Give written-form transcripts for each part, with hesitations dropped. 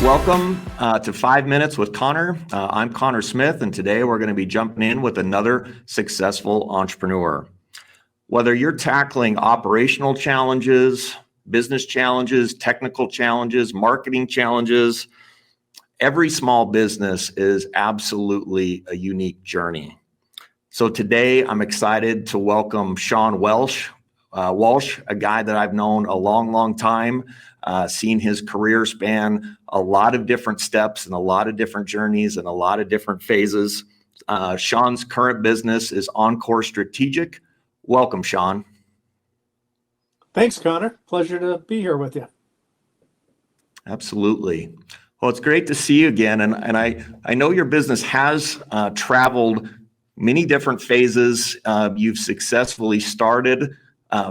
welcome to 5 Minutes with Conor. I'm Conor Smith, and today we're going to be jumping in with another successful entrepreneur. Whether you're tackling operational challenges, business challenges, technical challenges, marketing challenges, every small business is absolutely a unique journey. So today I'm excited to welcome Shawn Walsh, a guy that I've known a long time, seen his career span a lot of different steps and a lot of different journeys and a lot of different phases. Shawn's current business is Encore Strategic. Welcome, Shawn. Thanks, Conor. Pleasure to be here with you. Absolutely. Well, it's great to see you again. And I know your business has traveled many different phases. You've successfully started,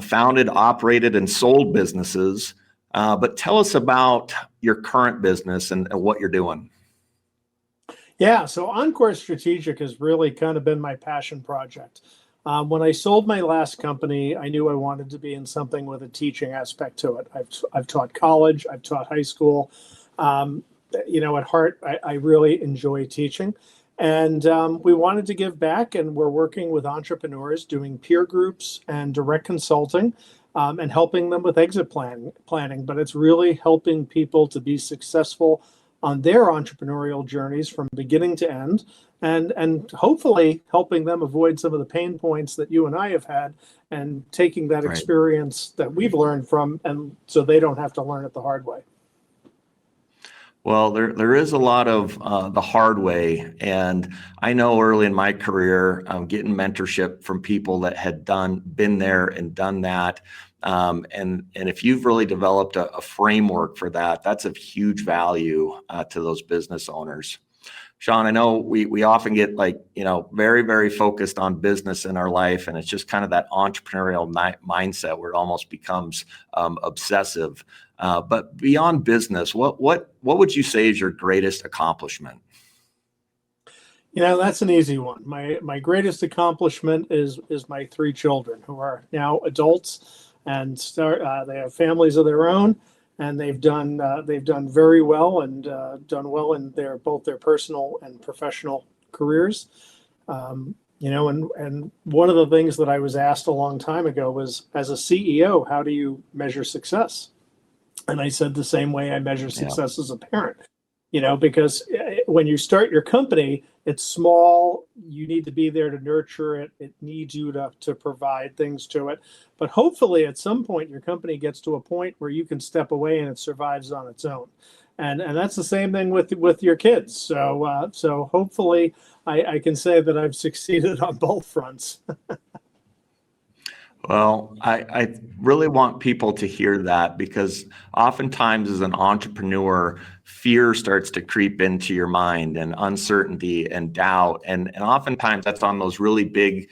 founded, operated, and sold businesses. But tell us about your current business and what you're doing. Yeah, so Encore Strategic has really kind of been my passion project. When I sold my last company, I knew I wanted to be in something with a teaching aspect to it. I've taught college, I've taught high school. At heart, I really enjoy teaching. And we wanted to give back, and we're working with entrepreneurs doing peer groups and direct consulting and helping them with exit planning. But it's really helping people to be successful on their entrepreneurial journeys from beginning to end, and hopefully helping them avoid some of the pain points that you and I have had, and taking that experience that we've learned from, and so they don't have to learn it the hard way. Well, there is a lot of the hard way, and I know early in my career, getting mentorship from people that had been there and done that, and if you've really developed a framework for that, that's of huge value to those business owners. Shawn, I know we often get very, very focused on business in our life, and it's just kind of that entrepreneurial mindset where it almost becomes obsessive. But beyond business, what would you say is your greatest accomplishment? That's an easy one. My greatest accomplishment is my 3 children, who are now adults and they have families of their own, and they've done very well and done well in both their personal and professional careers. And one of the things that I was asked a long time ago was, as a CEO, how do you measure success? And I said the same way I measure success as a parent, because when you start your company, it's small. You need to be there to nurture it. It needs you to provide things to it. But hopefully at some point, your company gets to a point where you can step away and it survives on its own. And that's the same thing with your kids. So hopefully I can say that I've succeeded on both fronts. Well, I really want people to hear that, because oftentimes as an entrepreneur, fear starts to creep into your mind, and uncertainty and doubt. And oftentimes that's on those really big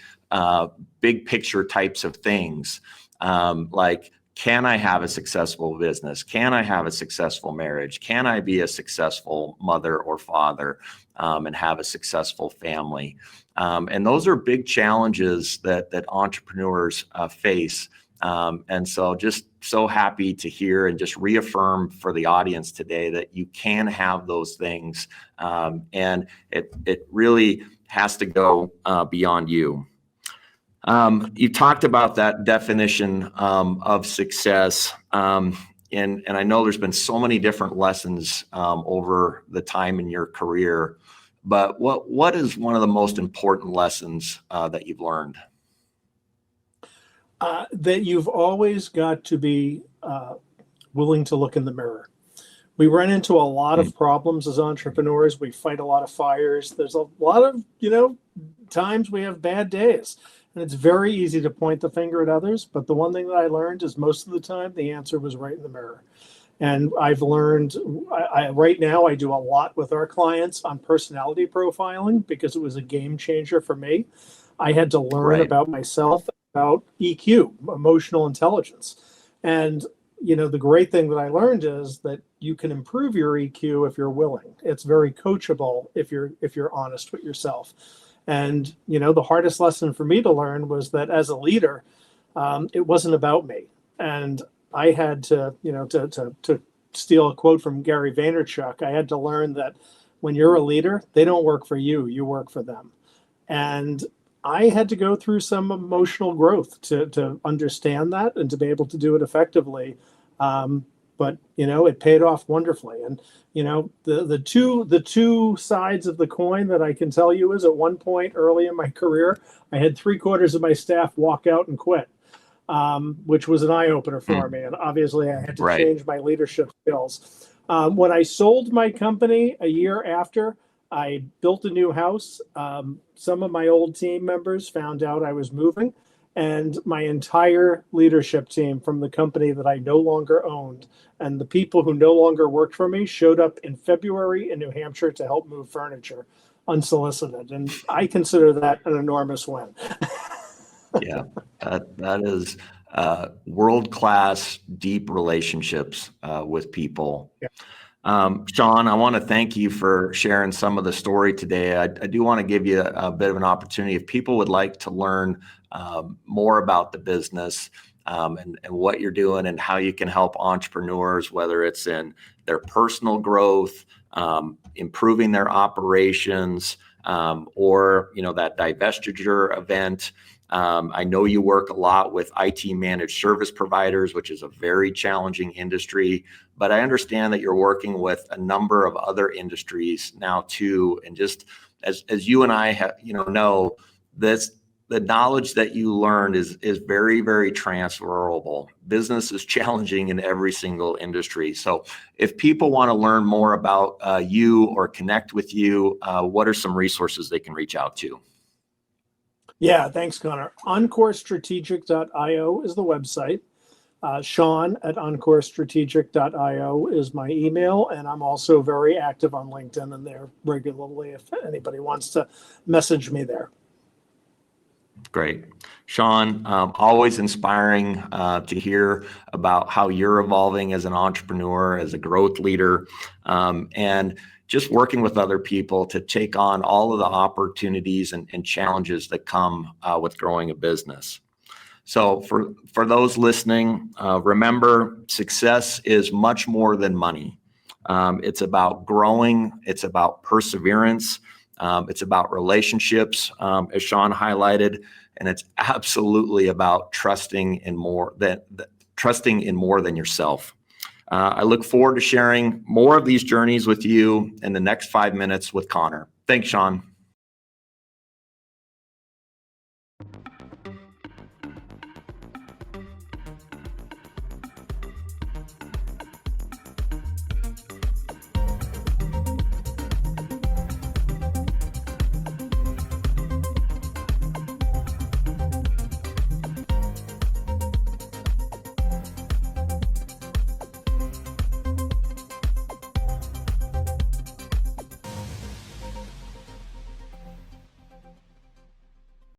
picture types of things. Like, can I have a successful business? Can I have a successful marriage? Can I be a successful mother or father and have a successful family? And those are big challenges that entrepreneurs face. And so just so happy to hear and just reaffirm for the audience today that you can have those things. And it really has to go beyond you. You talked about that definition of success. And I know there's been so many different lessons over the time in your career. But what is one of the most important lessons that you've learned? That you've always got to be willing to look in the mirror. We run into a lot of problems as entrepreneurs. We fight a lot of fires. There's a lot of, times we have bad days. And it's very easy to point the finger at others. But the one thing that I learned is most of the time, the answer was right in the mirror. And I've learned, right now, I do a lot with our clients on personality profiling, because it was a game changer for me. I had to learn about myself, about EQ, emotional intelligence. And, the great thing that I learned is that you can improve your EQ if you're willing. It's very coachable if you're honest with yourself. And, the hardest lesson for me to learn was that as a leader, it wasn't about me. And I had to steal a quote from Gary Vaynerchuk, I had to learn that when you're a leader, they don't work for you, you work for them. And I had to go through some emotional growth to understand that and to be able to do it effectively. But it paid off wonderfully. And the two sides of the coin that I can tell you is, at one point early in my career, I had 3/4 of my staff walk out and quit, which was an eye opener for me. And obviously, I had to change my leadership skills. When I sold my company a year after, I built a new house. Some of my old team members found out I was moving, and my entire leadership team from the company that I no longer owned and the people who no longer worked for me showed up in February in New Hampshire to help move furniture unsolicited. And I consider that an enormous win. Yeah, that is world-class, deep relationships with people. Yeah. Shawn, I want to thank you for sharing some of the story today. I do want to give you a bit of an opportunity. If people would like to learn more about the business and what you're doing and how you can help entrepreneurs, whether it's in their personal growth, improving their operations, or that divestiture event. I know you work a lot with IT managed service providers, which is a very challenging industry, but I understand that you're working with a number of other industries now too. And just as you and I have, know this, the knowledge that you learned is very, very transferable. Business is challenging in every single industry. So if people want to learn more about you or connect with you, what are some resources they can reach out to? Yeah, thanks, Conor. EncoreStrategic.io is the website. Shawn at EncoreStrategic.io is my email, and I'm also very active on LinkedIn and there regularly if anybody wants to message me there. Great. Shawn, always inspiring to hear about how you're evolving as an entrepreneur, as a growth leader, and just working with other people to take on all of the opportunities and challenges that come with growing a business. So for those listening, remember, success is much more than money. It's about growing. It's about perseverance. It's about relationships, as Shawn highlighted, and it's absolutely about trusting in more than yourself. I look forward to sharing more of these journeys with you in the next 5 minutes with Conor. Thanks, Shawn.